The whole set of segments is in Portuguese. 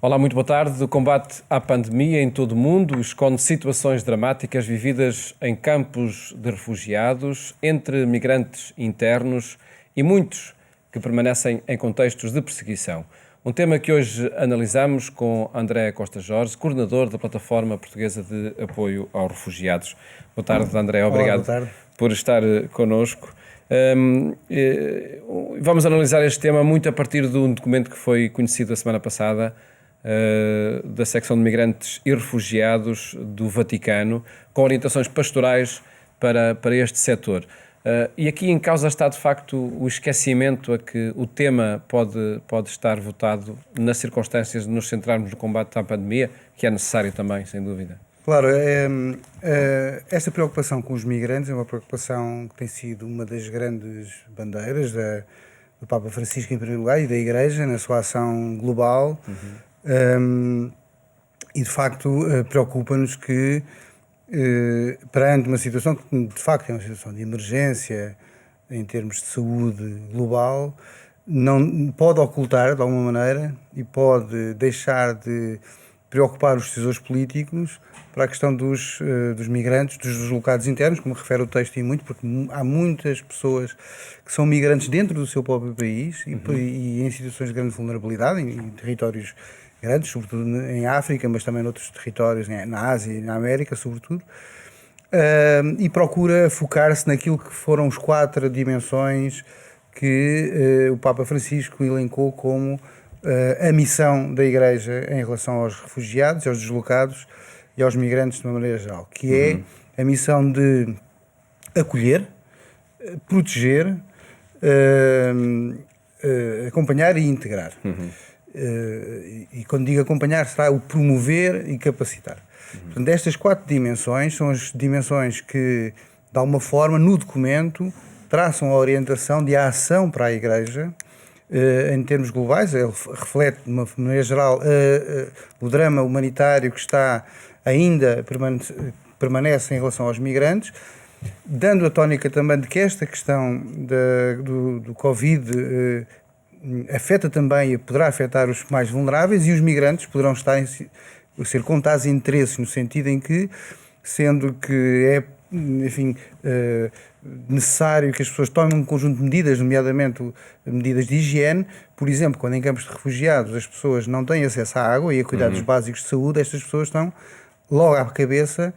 Olá, muito boa tarde. O combate à pandemia em todo o mundo esconde situações dramáticas vividas em campos de refugiados, entre migrantes internos e muitos que permanecem em contextos de perseguição. Um tema que hoje analisamos com André Costa Jorge, coordenador da Plataforma Portuguesa de Apoio aos Refugiados. Boa tarde, André. Obrigado. Olá, boa tarde. Por estar connosco. Vamos analisar este tema muito a partir de um documento que foi conhecido a semana passada, da secção de migrantes e refugiados do Vaticano, com orientações pastorais para este setor. E aqui em causa está de facto o esquecimento a que o tema pode estar votado nas circunstâncias de nos centrarmos no combate à pandemia, que é necessário também, sem dúvida. Claro, esta preocupação com os migrantes é uma preocupação que tem sido uma das grandes bandeiras do Papa Francisco em primeiro lugar e da Igreja na sua ação global. E de facto preocupa-nos que perante uma situação que de facto é uma situação de emergência em termos de saúde global, não pode ocultar de alguma maneira e pode deixar de preocupar os decisores políticos para a questão dos migrantes, dos deslocados internos, como refere o texto e muito, porque há muitas pessoas que são migrantes dentro do seu próprio país e em situações de grande vulnerabilidade, em territórios grandes, sobretudo em África, mas também noutros territórios, na Ásia e na América, sobretudo, e procura focar-se naquilo que foram as 4 dimensões que o Papa Francisco elencou como a missão da Igreja em relação aos refugiados, aos deslocados e aos migrantes de uma maneira geral, que é a missão de acolher, proteger, acompanhar e integrar. E quando digo acompanhar, será o promover e capacitar. Portanto, estas 4 dimensões são as dimensões que, de alguma forma, no documento, traçam a orientação de ação para a Igreja em termos globais. Ele reflete, de uma maneira geral, o drama humanitário que está ainda permanece em relação aos migrantes, dando a tónica também de que esta questão do Covid afeta também e poderá afetar os mais vulneráveis, e os migrantes poderão ser contados interesses, no sentido em que, sendo que é necessário que as pessoas tomem um conjunto de medidas, nomeadamente medidas de higiene. Por exemplo, quando em campos de refugiados as pessoas não têm acesso à água e a cuidados básicos de saúde, estas pessoas estão logo à cabeça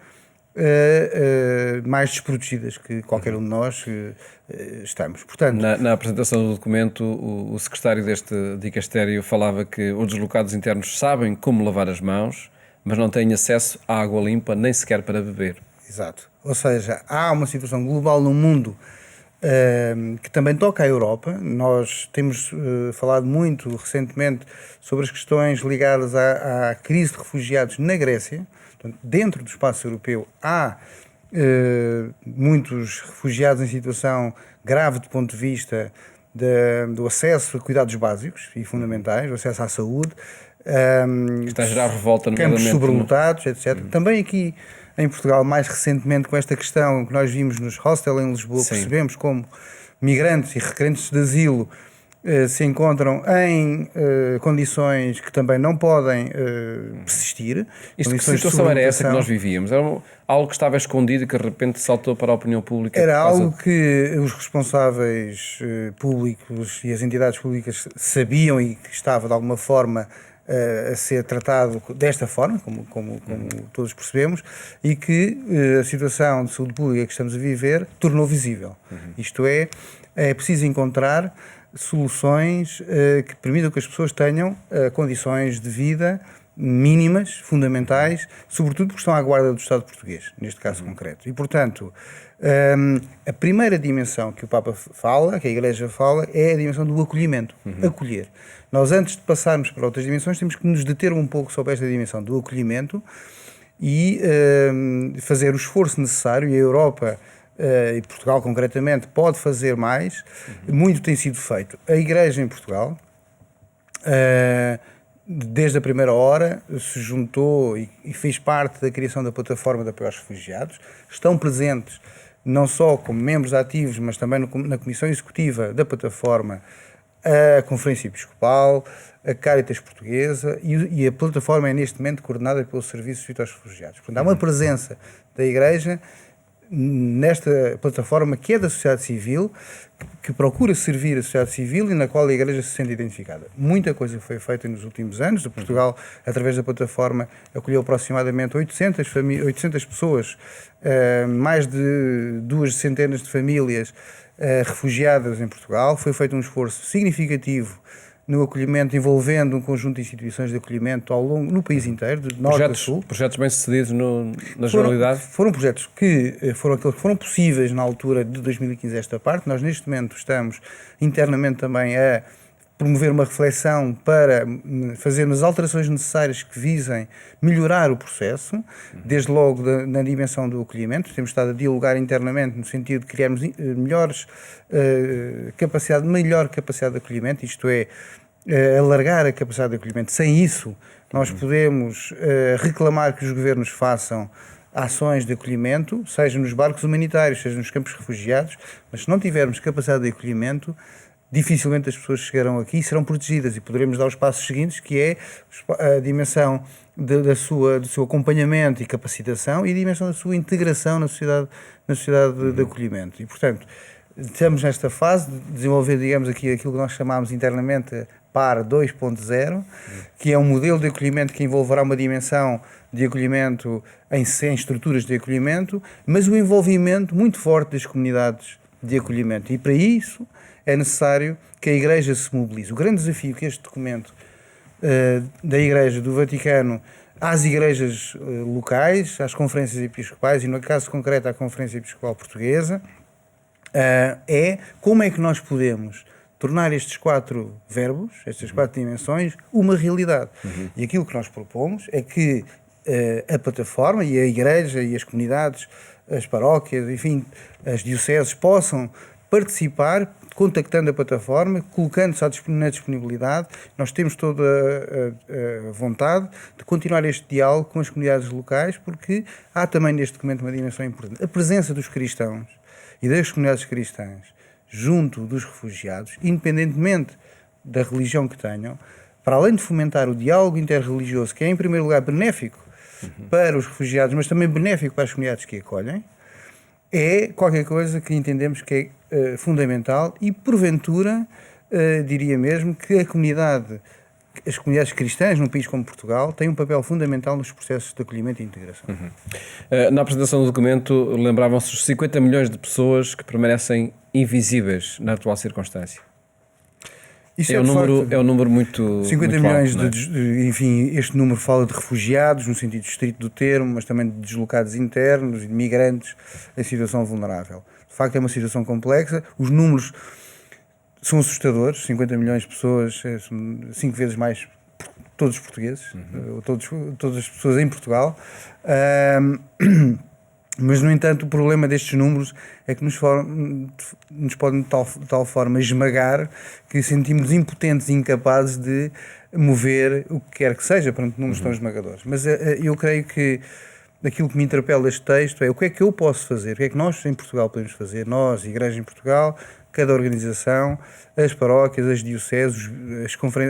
mais desprotegidas que qualquer um de nós estamos. Portanto, na apresentação do documento, o secretário deste dicastério falava que os deslocados internos sabem como lavar as mãos, mas não têm acesso à água limpa, nem sequer para beber. Exato. Ou seja, há uma situação global no mundo que também toca à Europa. Nós temos falado muito recentemente sobre as questões ligadas à crise de refugiados na Grécia. Portanto, dentro do espaço europeu há muitos refugiados em situação grave do ponto de vista do acesso a cuidados básicos e fundamentais, o acesso à saúde, está a gerar revolta, campos sobrelotados, etc. Também aqui em Portugal, mais recentemente, com esta questão que nós vimos nos hostels em Lisboa, percebemos como migrantes e requerentes de asilo se encontram em condições que também não podem persistir. Isto, que situação era essa que nós vivíamos? Era algo que estava escondido e que de repente saltou para a opinião pública? Era algo que os responsáveis públicos e as entidades públicas sabiam e que estava de alguma forma a ser tratado desta forma, como todos percebemos, e que a situação de saúde pública que estamos a viver tornou visível. Isto é preciso encontrar soluções que permitam que as pessoas tenham condições de vida mínimas, fundamentais, sobretudo porque estão à guarda do Estado português, neste caso concreto. E, portanto, a primeira dimensão que o Papa fala, que a Igreja fala, é a dimensão do acolhimento, acolher. Nós, antes de passarmos para outras dimensões, temos que nos deter um pouco sobre esta dimensão do acolhimento e fazer o esforço necessário, e a Europa e Portugal concretamente pode fazer mais. Muito tem sido feito. A Igreja em Portugal, desde a primeira hora, se juntou e fez parte da criação da Plataforma de Apoio aos Refugiados. Estão presentes não só como membros ativos, mas também na Comissão Executiva da Plataforma, a Conferência Episcopal, a Caritas Portuguesa e a plataforma é neste momento coordenada pelo Serviço de Visita aos Refugiados. Portanto, há uma presença da Igreja nesta plataforma que é da sociedade civil, que procura servir a sociedade civil e na qual a Igreja se sente identificada. Muita coisa foi feita nos últimos anos. Portugal, através da plataforma, acolheu aproximadamente 800 pessoas, mais de 2 centenas de famílias refugiadas em Portugal. Foi feito um esforço significativo no acolhimento, envolvendo um conjunto de instituições de acolhimento no país inteiro, de norte a sul. Projetos bem-sucedidos na generalidade? Foram projetos que foram aqueles que foram possíveis na altura de 2015 esta parte. Nós neste momento estamos internamente também a promover uma reflexão para fazermos as alterações necessárias que visem melhorar o processo, desde logo na dimensão do acolhimento. Temos estado a dialogar internamente no sentido de criarmos melhor capacidade de acolhimento, isto é, alargar a capacidade de acolhimento. Sem isso, nós podemos reclamar que os governos façam ações de acolhimento, seja nos barcos humanitários, seja nos campos de refugiados, mas se não tivermos capacidade de acolhimento, dificilmente as pessoas chegarão aqui e serão protegidas e poderemos dar os passos seguintes, que é a dimensão do seu acompanhamento e capacitação e a dimensão da sua integração na sociedade de acolhimento. E, portanto, estamos nesta fase de desenvolver, digamos, aqui aquilo que nós chamamos internamente PAR 2.0, que é um modelo de acolhimento que envolverá uma dimensão de acolhimento em estruturas de acolhimento, mas o envolvimento muito forte das comunidades de acolhimento. E para isso é necessário que a Igreja se mobilize. O grande desafio que este documento da Igreja do Vaticano às igrejas locais, às conferências episcopais e, no caso concreto, à Conferência Episcopal Portuguesa, é como é que nós podemos tornar estes 4 verbos, estas 4 dimensões, uma realidade. E aquilo que nós propomos é que a plataforma e a Igreja e as comunidades, as paróquias, enfim, as dioceses possam participar, contactando a plataforma, colocando-se na disponibilidade. Nós temos toda a vontade de continuar este diálogo com as comunidades locais, porque há também neste documento uma dimensão importante. A presença dos cristãos e das comunidades cristãs junto dos refugiados, independentemente da religião que tenham, para além de fomentar o diálogo interreligioso, que é em primeiro lugar benéfico para os refugiados, mas também benéfico para as comunidades que acolhem, é qualquer coisa que entendemos que é fundamental e, porventura, diria mesmo que as comunidades cristãs num país como Portugal têm um papel fundamental nos processos de acolhimento e integração. Na apresentação do documento lembravam-se os 50 milhões de pessoas que permanecem invisíveis na atual circunstância. Isso é um número muito 50 muito milhões alto, enfim, este número fala de refugiados no sentido estrito do termo, mas também de deslocados internos e de migrantes em situação vulnerável. De facto é uma situação complexa, os números são assustadores, 50 milhões de pessoas, 5 vezes mais todos os portugueses, todas as pessoas em Portugal. Mas, no entanto, o problema destes números é que nos podem de tal forma esmagar que sentimos impotentes e incapazes de mover o que quer que seja perante números tão esmagadores. Mas eu creio que aquilo que me interpela este texto é o que é que eu posso fazer, o que é que nós em Portugal podemos fazer, nós, Igreja em Portugal, cada organização, as paróquias, as dioceses,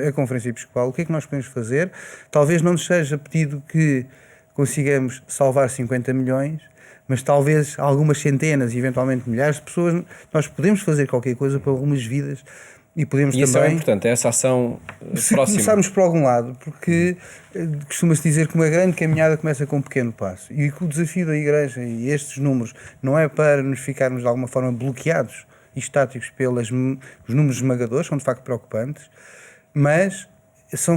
a Conferência Episcopal, o que é que nós podemos fazer? Talvez não nos seja pedido que consigamos salvar 50 milhões, mas talvez algumas centenas e eventualmente milhares de pessoas. Nós podemos fazer qualquer coisa para algumas vidas e podemos isso também... é importante, é essa ação se próxima. começarmos por algum lado, porque costuma-se dizer que uma grande caminhada começa com um pequeno passo e que o desafio da Igreja e estes números não é para nos ficarmos de alguma forma bloqueados e estáticos pelos números esmagadores, são de facto preocupantes, mas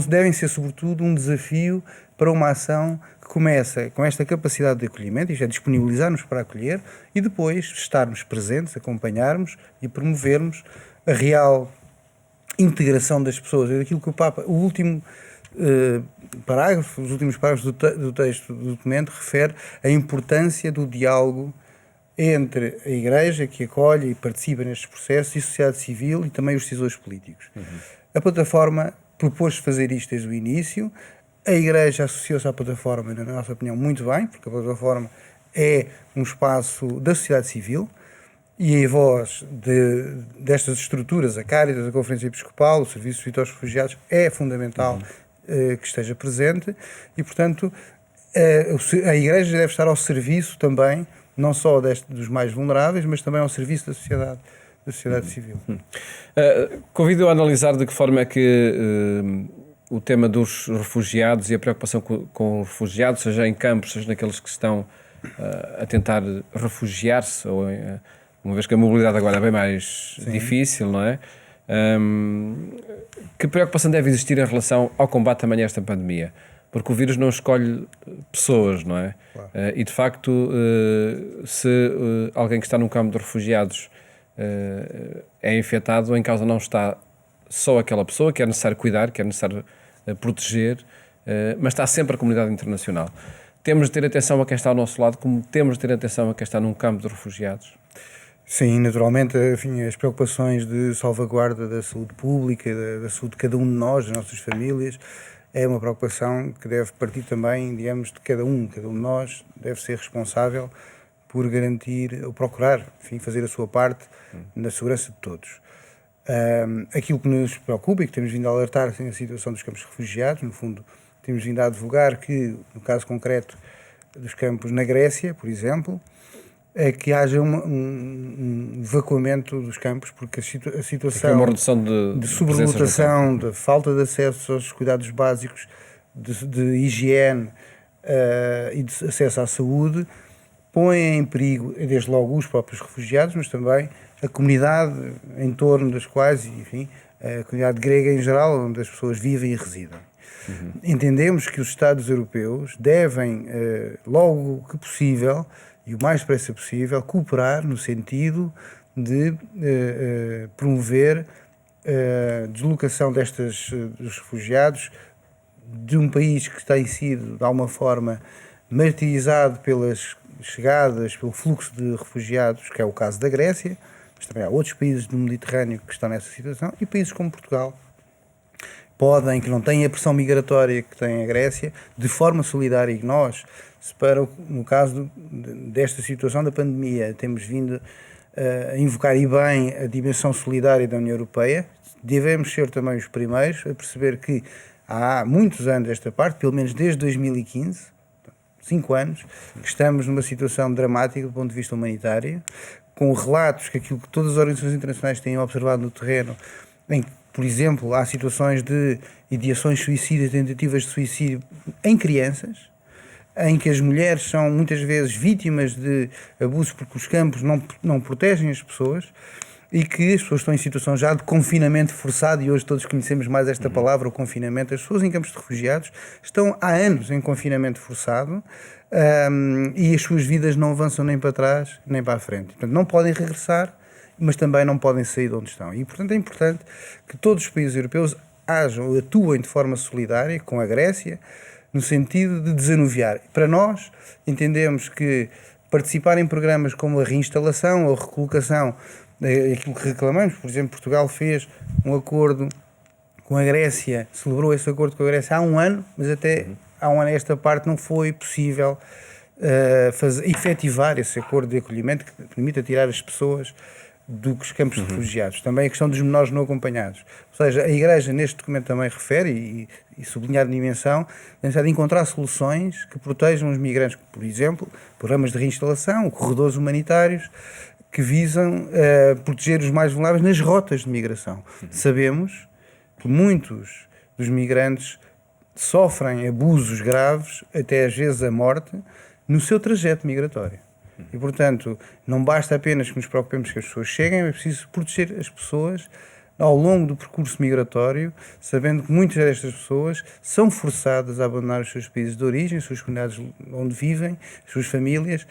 devem ser sobretudo um desafio para uma ação que começa com esta capacidade de acolhimento, isto é, disponibilizar-nos para acolher e depois estarmos presentes, acompanharmos e promovermos a real integração das pessoas. É aquilo que o Papa, o último parágrafo, os últimos parágrafos do texto do documento refere a importância do diálogo entre a Igreja, que acolhe e participa nestes processos, e a sociedade civil e também os decisores políticos. A plataforma propôs fazer isto desde o início. A Igreja associou-se à plataforma, na nossa opinião, muito bem, porque a plataforma é um espaço da sociedade civil e a voz destas estruturas, a Cáritas, a Conferência Episcopal, o Serviço de Visita aos Refugiados, é fundamental que esteja presente e, portanto, a Igreja deve estar ao serviço também, não só dos mais vulneráveis, mas também ao serviço da sociedade civil. Convido a analisar de que forma é que o tema dos refugiados e a preocupação com os refugiados, seja em campos, seja naqueles que estão a tentar refugiar-se, ou uma vez que a mobilidade agora é bem mais difícil, não é? Que preocupação deve existir em relação ao combate também a esta pandemia? Porque o vírus não escolhe pessoas, não é? Claro. E de facto, se alguém que está num campo de refugiados é infectado, em causa não está só aquela pessoa, que é necessário cuidar, que é necessário proteger, mas está sempre a comunidade internacional. Temos de ter atenção a quem está ao nosso lado, como temos de ter atenção a quem está num campo de refugiados. Sim, naturalmente, enfim, as preocupações de salvaguarda da saúde pública, da saúde de cada um de nós, das nossas famílias, é uma preocupação que deve partir também, digamos, de cada um. Cada um de nós deve ser responsável por garantir, ou procurar, enfim, fazer a sua parte na segurança de todos. Aquilo que nos preocupa e que temos vindo a alertar assim, a situação dos campos de refugiados, no fundo, temos vindo a advogar que, no caso concreto dos campos na Grécia, por exemplo, é que haja um evacuamento dos campos, porque a situação uma redução de sobrelotação, de falta de acesso aos cuidados básicos, de higiene e de acesso à saúde, põe em perigo, desde logo, os próprios refugiados, mas também a comunidade em torno das quais, enfim, a comunidade grega em geral, onde as pessoas vivem e residem. Entendemos que os Estados europeus devem, logo que possível, e o mais depressa possível, cooperar no sentido de promover a deslocação dos refugiados de um país que tem sido, de alguma forma, martirizado pelas chegadas, pelo fluxo de refugiados, que é o caso da Grécia, mas também há outros países do Mediterrâneo que estão nessa situação, e países como Portugal, que não têm a pressão migratória que tem a Grécia, de forma solidária, e nós, no caso desta situação da pandemia, temos vindo a invocar e bem a dimensão solidária da União Europeia, devemos ser também os primeiros a perceber que há muitos anos esta parte, pelo menos desde 2015, 5 anos, que estamos numa situação dramática do ponto de vista humanitário, com relatos que aquilo que todas as organizações internacionais têm observado no terreno, em que, por exemplo, há situações de ideações suicidas, tentativas de suicídio em crianças, em que as mulheres são muitas vezes vítimas de abusos porque os campos não protegem as pessoas e que as pessoas estão em situação já de confinamento forçado, e hoje todos conhecemos mais esta palavra, o confinamento. As pessoas em campos de refugiados estão há anos em confinamento forçado e as suas vidas não avançam nem para trás nem para a frente. Portanto, não podem regressar, mas também não podem sair de onde estão. E, portanto, é importante que todos os países europeus atuem de forma solidária com a Grécia, no sentido de desanuviar. Para nós, entendemos que participar em programas como a reinstalação ou a recolocação, aquilo que reclamamos, por exemplo, Portugal fez um acordo com a Grécia, celebrou esse acordo com a Grécia há um ano, mas até há um ano esta parte não foi possível efetivar esse acordo de acolhimento que permita tirar as pessoas dos campos de refugiados. Também a questão dos menores não acompanhados. Ou seja, a Igreja neste documento também refere e sublinhar a dimensão de encontrar soluções que protejam os migrantes, por exemplo, programas de reinstalação, corredores humanitários que visam proteger os mais vulneráveis nas rotas de migração. Sabemos que muitos dos migrantes sofrem abusos graves, até às vezes a morte, no seu trajeto migratório. E, portanto, não basta apenas que nos preocupemos que as pessoas cheguem, é preciso proteger as pessoas ao longo do percurso migratório, sabendo que muitas destas pessoas são forçadas a abandonar os seus países de origem, as suas comunidades onde vivem, as suas famílias,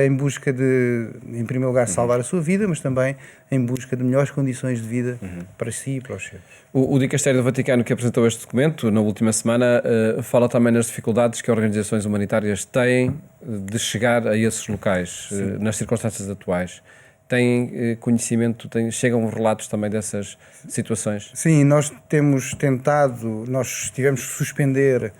em busca de, em primeiro lugar, salvar a sua vida, mas também em busca de melhores condições de vida para si e para os seus. O Dicastério do Vaticano, que apresentou este documento na última semana, fala também nas dificuldades que organizações humanitárias têm de chegar a esses locais, nas circunstâncias atuais. Tem conhecimento, chegam relatos também dessas situações? Sim, nós temos tentado, nós tivemos que suspender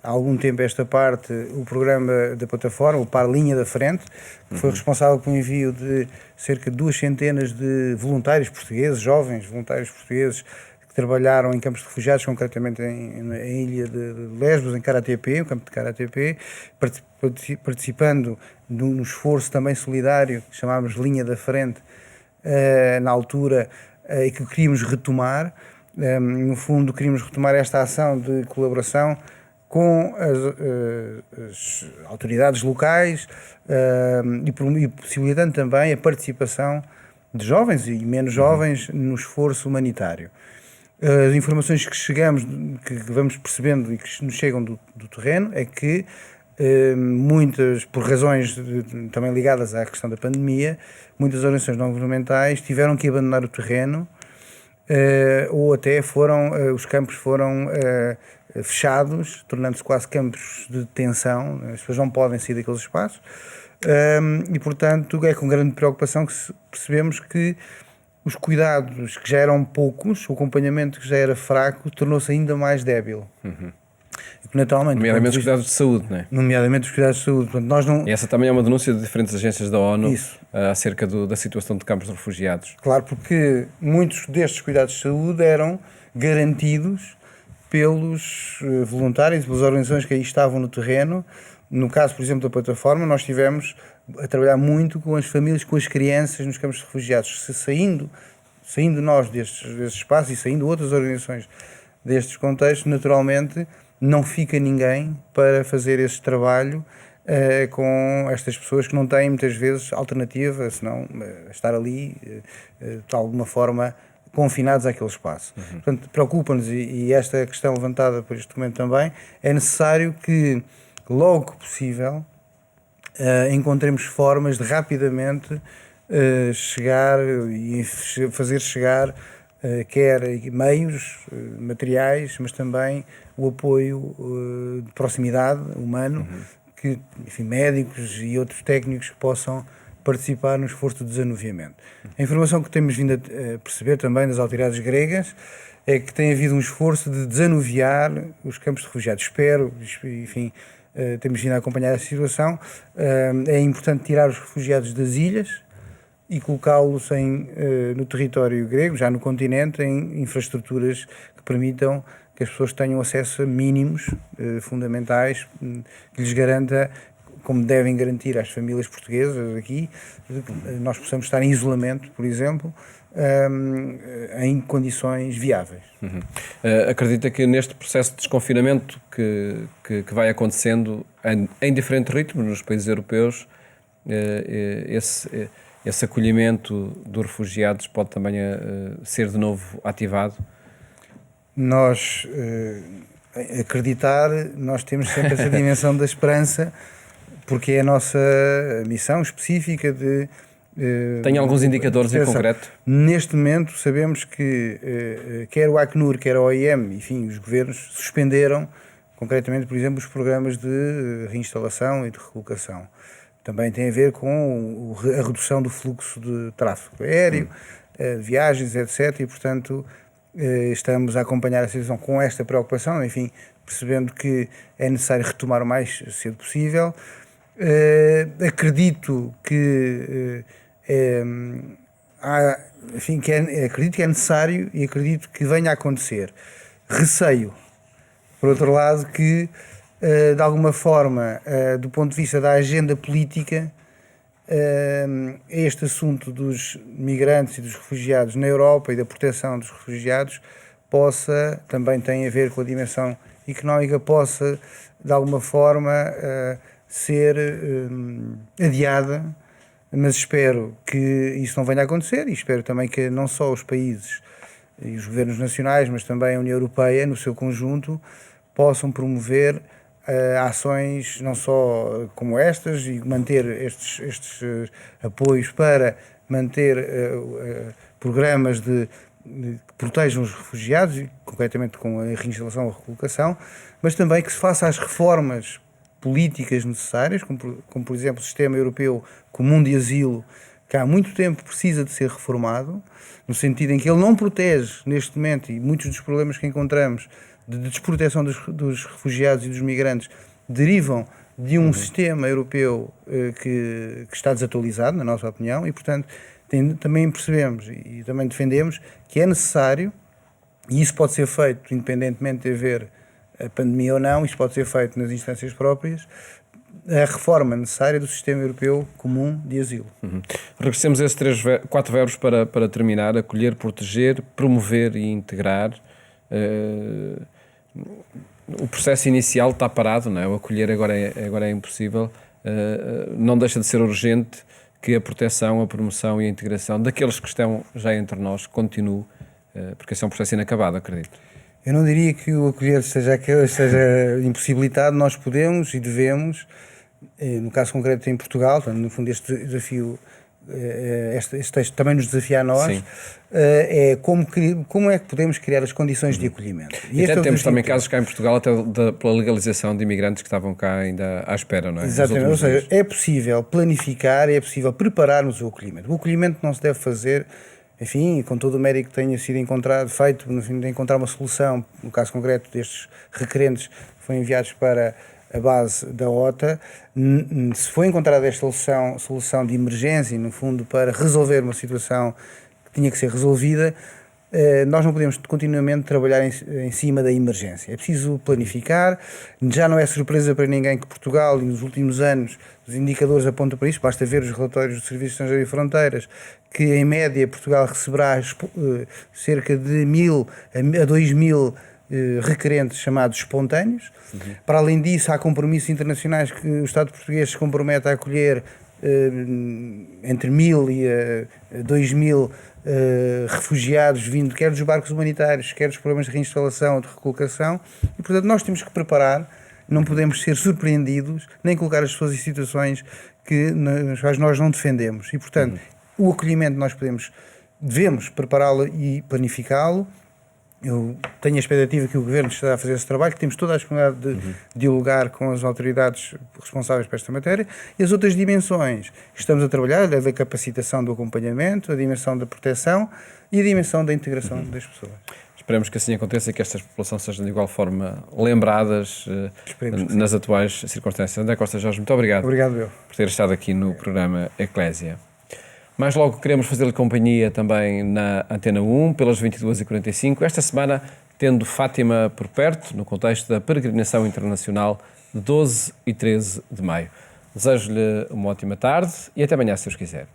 há algum tempo esta parte, o programa da plataforma, o PAR Linha da Frente, que foi responsável pelo envio de cerca de 200 de voluntários portugueses, jovens voluntários portugueses, que trabalharam em campos de refugiados, concretamente em ilha de Lesbos, em Karatepe, o campo de Karatepe, participando num esforço também solidário, que chamámos Linha da Frente, na altura, e que queríamos retomar. No fundo, queríamos retomar esta ação de colaboração com as autoridades locais e possibilitando também a participação de jovens e menos jovens no esforço humanitário. As informações que chegamos, que vamos percebendo e que nos chegam do terreno, é que muitas, por razões também ligadas à questão da pandemia, muitas organizações não governamentais tiveram que abandonar o terreno, ou até os campos foram fechados, tornando-se quase campos de detenção. As pessoas não podem sair daqueles espaços, e portanto é com grande preocupação que percebemos que os cuidados que já eram poucos, o acompanhamento que já era fraco, tornou-se ainda mais débil. Naturalmente, nomeadamente os cuidados de saúde, não é? Nomeadamente os cuidados de saúde. Portanto, nós não... E essa também é uma denúncia de diferentes agências da ONU. Isso. Acerca da situação de campos de refugiados. Claro, porque muitos destes cuidados de saúde eram garantidos pelos voluntários, pelas organizações que aí estavam no terreno. No caso, por exemplo, da plataforma, nós estivemos a trabalhar muito com as famílias, com as crianças nos campos de refugiados. Saindo nós destes espaços e saindo outras organizações destes contextos, naturalmente não fica ninguém para fazer esse trabalho com estas pessoas que não têm muitas vezes alternativa, senão estar ali de alguma forma confinados àquele espaço. Portanto, preocupa-nos, e esta questão levantada por este documento também, é necessário que logo que possível encontremos formas de rapidamente chegar e fazer chegar quer meios materiais, mas também o apoio de proximidade humano, que, enfim, médicos e outros técnicos que possam participar no esforço de desanuviamento. A informação que temos vindo a perceber também das autoridades gregas é que tem havido um esforço de desanuviar os campos de refugiados. Espero, enfim, temos vindo a acompanhar essa situação. É importante tirar os refugiados das ilhas e colocá-los no território grego, já no continente, em infraestruturas que permitam que as pessoas tenham acesso a mínimos fundamentais, que lhes garanta, como devem garantir às famílias portuguesas aqui, nós possamos estar em isolamento, por exemplo, em condições viáveis. Acredita que neste processo de desconfinamento que vai acontecendo em diferentes ritmos nos países europeus, esse acolhimento dos refugiados pode também ser de novo ativado? Nós nós temos sempre essa dimensão da esperança, porque é a nossa missão específica de... Tem alguns indicadores em concreto? Neste momento sabemos que quer o Acnur, quer a OIM, enfim, os governos suspenderam, concretamente, por exemplo, os programas de reinstalação e de recolocação. Também tem a ver com a redução do fluxo de tráfego aéreo, viagens, etc. E, portanto, estamos a acompanhar a situação com esta preocupação, enfim, percebendo que é necessário retomar o mais cedo possível. Acredito que acredito que é necessário e acredito que venha a acontecer. Receio, por outro lado, que de alguma forma, do ponto de vista da agenda política, este assunto dos migrantes e dos refugiados na Europa e da proteção dos refugiados também tem a ver com a dimensão económica, possa de alguma forma ser adiada, mas espero que isso não venha a acontecer e espero também que não só os países e os governos nacionais, mas também a União Europeia, no seu conjunto, possam promover ações não só como estas e manter estes apoios para manter programas que protejam os refugiados, concretamente com a reinstalação ou a recolocação, mas também que se faça as reformas políticas necessárias, como por exemplo o Sistema Europeu Comum de Asilo, que há muito tempo precisa de ser reformado, no sentido em que ele não protege neste momento, e muitos dos problemas que encontramos de desproteção dos refugiados e dos migrantes derivam de um sistema europeu que está desatualizado, na nossa opinião, e portanto também percebemos e também defendemos que é necessário, e isso pode ser feito independentemente de haver a pandemia ou não, isso pode ser feito nas instâncias próprias, a reforma necessária do sistema europeu comum de asilo. Regressemos a esses 4 verbos para terminar: acolher, proteger, promover e integrar. O processo inicial está parado, não é? O acolher agora é impossível. Não deixa de ser urgente que a proteção, a promoção e a integração daqueles que estão já entre nós continue, porque esse é um processo inacabado, acredito. Eu não diria que o acolher esteja impossibilitado. Nós podemos e devemos, no caso concreto em Portugal, no fundo este desafio, este texto também nos desafia a nós, é como é que podemos criar as condições de acolhimento. E até temos também casos cá em Portugal, até pela legalização de imigrantes que estavam cá ainda à espera, não é? Exatamente, ou seja, é possível planificar, é possível prepararmos o acolhimento. O acolhimento não se deve fazer, enfim, com todo o mérito que tenha sido feito, no fim, de encontrar uma solução, no caso concreto destes requerentes que foram enviados para a base da OTA, se foi encontrada esta solução de emergência, no fundo, para resolver uma situação que tinha que ser resolvida, nós não podemos continuamente trabalhar em cima da emergência. É preciso planificar. Já não é surpresa para ninguém que Portugal, nos últimos anos, os indicadores apontam para isso, basta ver os relatórios do Serviço Estrangeiro e Fronteiras, que em média Portugal receberá cerca de 1.000 a 2.000 requerentes chamados espontâneos. Para além disso, há compromissos internacionais que o Estado português se compromete a acolher entre 1.000 e 2.000 refugiados vindo quer dos barcos humanitários, quer dos programas de reinstalação ou de recolocação, e portanto nós temos que preparar, não podemos ser surpreendidos, nem colocar as pessoas em situações nas quais nós não defendemos, e portanto o acolhimento nós devemos prepará-lo e planificá-lo. Eu tenho a expectativa que o Governo estará a fazer esse trabalho, que temos toda a disponibilidade de dialogar com as autoridades responsáveis por esta matéria, e as outras dimensões que estamos a trabalhar, a da capacitação do acompanhamento, a dimensão da proteção e a dimensão da integração das pessoas. Esperemos que assim aconteça e que estas populações sejam de igual forma lembradas nas atuais circunstâncias. André Costa Jorge, muito obrigado. Obrigado, eu. Por ter estado aqui no programa Eclésia. Mais logo queremos fazer-lhe companhia também na Antena 1, pelas 22h45, esta semana tendo Fátima por perto, no contexto da peregrinação internacional de 12 e 13 de maio. Desejo-lhe uma ótima tarde e até amanhã, se Deus quiser.